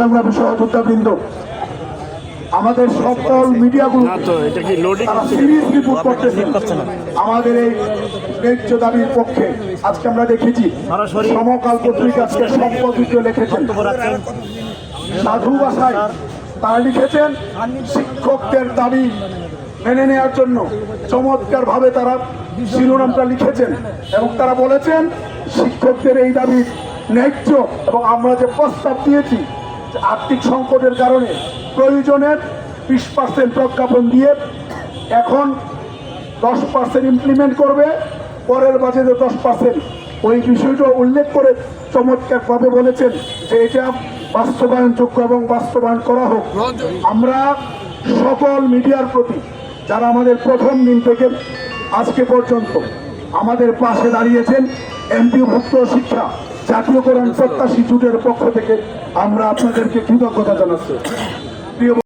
সংগ্রামী সহযোদ্ধাবৃন্দ, আমাদের সকল মিডিয়াগুলো সিরিয়াস রিপোর্ট করতেছেন আমাদের এই ন্যায্য দাবির পক্ষে। আজকে আমরা দেখেছি সমকাল পত্রিকা আজকে সম্পাদিত লিখেছেন, সাধু ভাষায় তারা লিখেছেন শিক্ষকদের দাবি মেনে নেওয়ার জন্য চমৎকার ভাবে তারা শিরোনামটা লিখেছেন এবং তারা বলেছেন শিক্ষকদের এই দাবি ন্যায্য এবং আমরা যে প্রস্তাব দিয়েছি আর্থিক সংকটের কারণে প্রয়োজনের 20% প্রজ্ঞাপন দিয়ে এখন 10% ইমপ্লিমেন্ট করবে, পরের বাজেটে 10%। ওই বিষয়টা উল্লেখ করে চমৎকারভাবে বলেছেন যে এটা বাস্তবায়নযোগ্য এবং বাস্তবায়ন করা হোক। আমরা সকল মিডিয়ার প্রতি যারা আমাদের প্রথম দিন থেকে আজকে পর্যন্ত আমাদের পাশে দাঁড়িয়েছেন, এমপিওভুক্ত শিক্ষা জাতীয়করণ প্রত্যাশী জোটের পক্ষ থেকে আমরা আপনাদেরকে কৃতজ্ঞতা জানাচ্ছি।